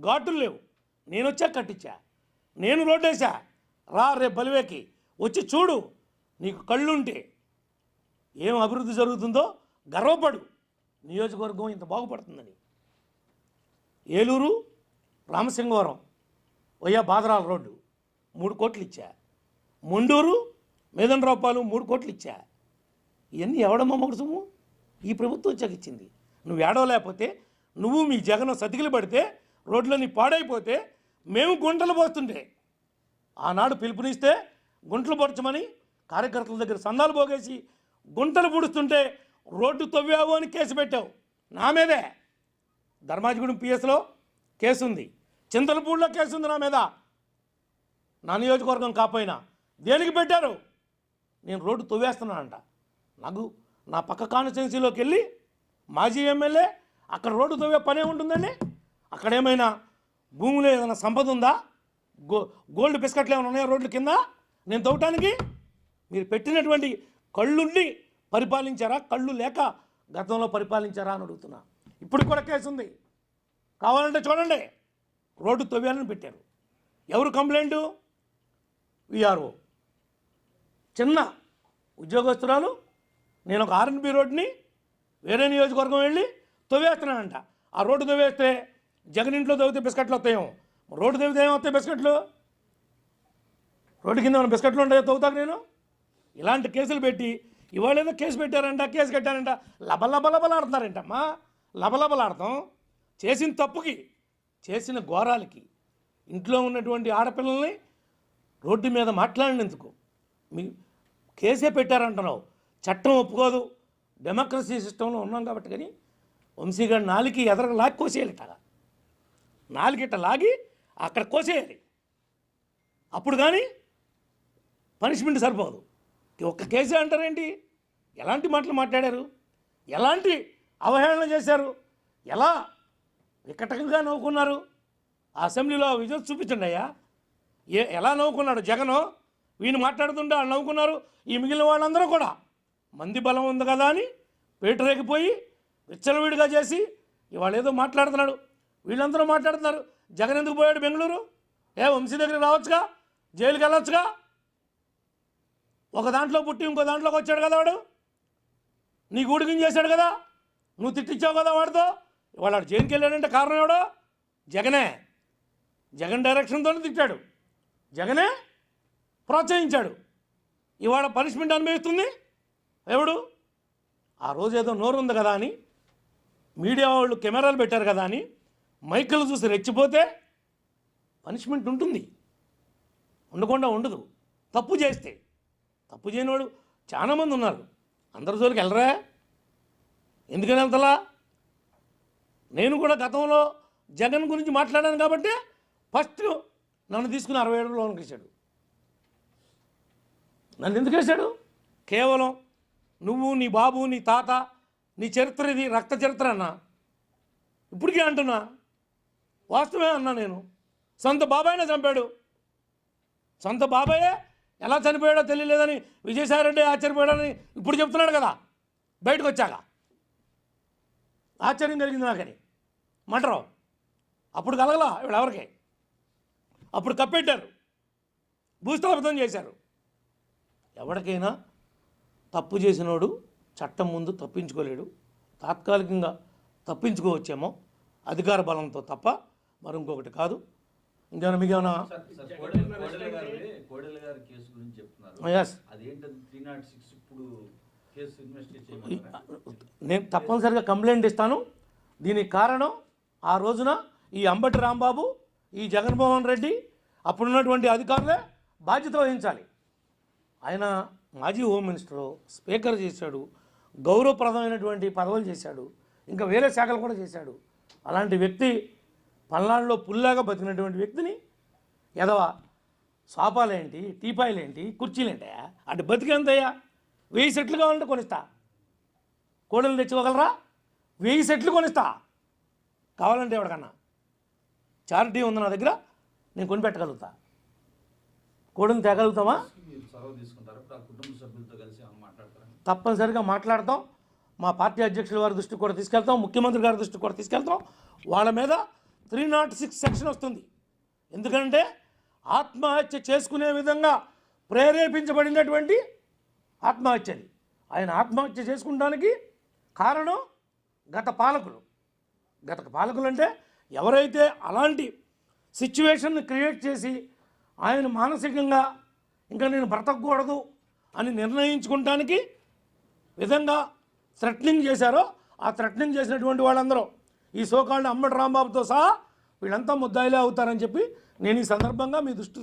ఘాటులు లేవు. నేను వచ్చా కట్టించా, నేను రోడ్డేసా. రా రేపు బలివేకి వచ్చి చూడు, నీకు కళ్ళుంటే ఏం అభివృద్ధి జరుగుతుందో గర్వపడు. నియోజకవర్గం ఇంత బాగుపడుతుందని. ఏలూరు రామసింగవరం వయ్యా బాదరాల రోడ్డు 3 కోట్లు ఇచ్చా. మొండూరు మేదనరావుపాలు 3 కోట్లు ఇచ్చా. ఇవన్నీ ఎవడమ్మ మొగడు సొమ్ము? ఈ ప్రభుత్వం వచ్చాక ఇచ్చింది. నువ్వు ఏడవలేకపోతే, నువ్వు మీ జగన్ సతికిలు పడితే, రోడ్లన్నీ పాడైపోతే మేము గుంటలు పోస్తుంటే ఆనాడు పిలుపునిస్తే గుంటలు పొడచమని కార్యకర్తల దగ్గర సందాలు పోగేసి గుంటలు పుడుస్తుంటే రోడ్డు తవ్వావు అని కేసు పెట్టావు. నా మీదే ధర్మాజిగూడెం పిఎస్లో కేసు ఉంది, చింతలపూడిలో కేసు ఉంది నా మీద. నా నియోజకవర్గం కాపోయినా దేనికి పెట్టారు? నేను రోడ్డు తవ్వేస్తున్నానంట. నాకు నా పక్క కాన్స్టిట్యున్సీలోకి వెళ్ళి మాజీ ఎమ్మెల్యే అక్కడ రోడ్డు తవ్వే పనే ఉంటుందండి. అక్కడ ఏమైనా భూమిలో ఏదైనా సంపద ఉందా? గోల్డ్ బిస్కెట్లు ఏమైనా ఉన్నాయా రోడ్ల కింద నేను తవ్వటానికి? మీరు పెట్టినటువంటి కళ్ళుండి పరిపాలించారా, కళ్ళు లేక గతంలో పరిపాలించారా అని అడుగుతున్నా. ఇప్పుడు కూడా కేసు ఉంది, కావాలంటే చూడండి. రోడ్డు తవ్వాలని పెట్టారు. ఎవరు కంప్లైంటు? విఆర్ఓ. చిన్న ఉద్యోగస్తురాలు, నేను ఒక ఆర్ఎన్బి రోడ్ని వేరే నియోజకవర్గం వెళ్ళి తవ్వేస్తున్నానంట. ఆ రోడ్డు తవ్వేస్తే జగన్ ఇంట్లో తవ్వితే బిస్కెట్లు వస్తాయేమో, రోడ్డు తవ్వితే ఏమవుతాయి బిస్కెట్లు? రోడ్డు కింద ఏమైనా బిస్కెట్లు ఉంటాయో తవ్వుతాకు నేను? ఇలాంటి కేసులు పెట్టి ఇవాళ ఏదో కేసు పెట్టారంట, కేసు కట్టారంట, లబలబలబలాడుతున్నారంటమ్మా. లబలబలాడతాం చేసిన తప్పుకి, చేసిన ఘోరాలకి. ఇంట్లో ఉన్నటువంటి ఆడపిల్లల్ని రోడ్డు మీద మాట్లాడినందుకు మీ కేసే పెట్టారంటున్నావు. చట్టం ఒప్పుకోదు, డెమోక్రసీ సిస్టంలో ఉన్నాం కాబట్టి. కానీ వంశీగారి నాలుగు ఎదరకు లాగి కోసేయాలి. ఇట్లా నాలుగిట్ట లాగి అక్కడ కోసేయాలి. అప్పుడు కానీ పనిష్మెంట్ సరిపోదు. ఒక్క కేసే అంటారేంటి? ఎలాంటి మాటలు మాట్లాడారు, ఎలాంటి అవహేళన చేశారు, ఎలా వికటంగా నవ్వుకున్నారు. ఆ అసెంబ్లీలో విజువల్స్ చూపించండి అయ్యా. ఎలా నవ్వుకున్నాడు జగను. వీళ్ళు మాట్లాడుతుంటే వాళ్ళు నవ్వుకున్నారు. ఈ మిగిలిన వాళ్ళందరూ కూడా మంది బలం ఉంది కదా అని పేటరేగిపోయి విచ్చలవిడిగా చేసి ఇవాళ ఏదో మాట్లాడుతున్నాడు. వీళ్ళందరూ మాట్లాడుతున్నారు. జగన్ ఎందుకు పోయాడు బెంగళూరు? వంశీ దగ్గరికి రావచ్చుగా, జైలుకి వెళ్ళొచ్చుగా. ఒక దాంట్లో పుట్టి ఇంకో దాంట్లోకి వచ్చాడు కదా వాడు. నీ గూడికిం చేశాడు కదా, నువ్వు తిట్టించావు కదా వాడితో. ఇవాళ వాడు జైలుకి వెళ్ళాడంటే కారణం ఎవడో? జగనే. జగన్ డైరెక్షన్తోనే తిట్టాడు, జగనే ప్రోత్సహించాడు. ఇవాళ పనిష్మెంట్ అనుభవిస్తుంది ఎవడు? ఆ రోజు ఏదో నోరు ఉంది కదా అని మీడియా వాళ్ళు కెమెరాలు పెట్టారు కదా అని మైకులు చూసి రెచ్చిపోతే పనిష్మెంట్ ఉంటుంది, ఉండకుండా ఉండదు. తప్పు చేస్తే. తప్పు చేయనివాడు చాలామంది ఉన్నారు. అందరి జోలికి వెళ్ళరా? ఎందుకని వెళ్తలా? నేను కూడా గతంలో జగన్ గురించి మాట్లాడాను కాబట్టి ఫస్ట్ నన్ను తీసుకుని 67 లోనికి వేశాడు. నన్ను ఎందుకు వేశాడు? కేవలం నువ్వు, నీ బాబు, నీ తాత, నీ చరిత్ర ఇది రక్త చరిత్ర అన్నా. ఇప్పటికీ అంటున్నా, వాస్తవమే అన్నా. నేను సొంత బాబాయినే చంపాడు. సొంత బాబాయే ఎలా చనిపోయాడో తెలియలేదని విజయసాయిరెడ్డి ఆశ్చర్యపోయాడని ఇప్పుడు చెప్తున్నాడు కదా బయటకు వచ్చాక. ఆశ్చర్యం కలిగింది నాకని. మంటరావు అప్పుడు కలగలా ఎవరికి. అప్పుడు కప్పెట్టారు, భూస్థాపితం చేశారు. ఎవరికైనా తప్పు చేసినోడు చట్టం ముందు తప్పించుకోలేడు. తాత్కాలికంగా తప్పించుకోవచ్చేమో అధికార బలంతో తప్ప మరి ఇంకొకటి కాదు. ఇంకేమైనా మీకేమైనా? నేను తప్పనిసరిగా కంప్లైంట్ ఇస్తాను. దీనికి కారణం ఆ రోజున ఈ అంబటి రాంబాబు, ఈ జగన్మోహన్ రెడ్డి, అప్పుడున్నటువంటి అధికారులే బాధ్యత వహించాలి. ఆయన మాజీ హోమ్ మినిస్టరు, స్పీకర్ చేశాడు, గౌరవప్రదమైనటువంటి పదవులు చేశాడు, ఇంకా వేరే శాఖలు కూడా చేశాడు. అలాంటి వ్యక్తి పల్నాడులో పుల్లాగా బతికినటువంటి వ్యక్తిని ఎదవ సోఫాలేంటి, టీపాయిలేంటి, కుర్చీలేంటయా అటు బతికేంతయ్యా? 1000 సెట్లు కావాలంటే కొనిస్తా. కోడలు తెచ్చుకోగలరా? 1000 సెట్లు కొనిస్తా కావాలంటే. ఎవరికన్నా చారిటీ ఉంది నా దగ్గర, నేను కొనిపెట్టగలుగుతా. కోడలు తేగలుగుతామా? తప్పనిసరిగా మాట్లాడతాం. మా పార్టీ అధ్యక్షుల వారి దృష్టికి కూడా తీసుకెళ్తాం, ముఖ్యమంత్రి గారి దృష్టికి కూడా తీసుకెళ్తాం. వాళ్ళ మీద 306 సెక్షన్ వస్తుంది. ఎందుకంటే ఆత్మహత్య చేసుకునే విధంగా ప్రేరేపించబడినటువంటి ఆత్మహత్యది. ఆయన ఆత్మహత్య చేసుకుంటానికి కారణం గత పాలకులు అంటే ఎవరైతే అలాంటి సిచ్యువేషన్ క్రియేట్ చేసి ఆయన మానసికంగా ఇంకా నేను బ్రతకూడదు అని నిర్ణయించుకుంటానికి విధంగా థ్రెటనింగ్ చేశారో, ఆ థ్రెటనింగ్ చేసినటువంటి వాళ్ళందరూ ఈ సోకాల్డ్ అంబటి రాంబాబుతో సహా వీళ్ళంతా ముద్దాయిలే అవుతారని చెప్పి నేను ఈ సందర్భంగా మీ దృష్టి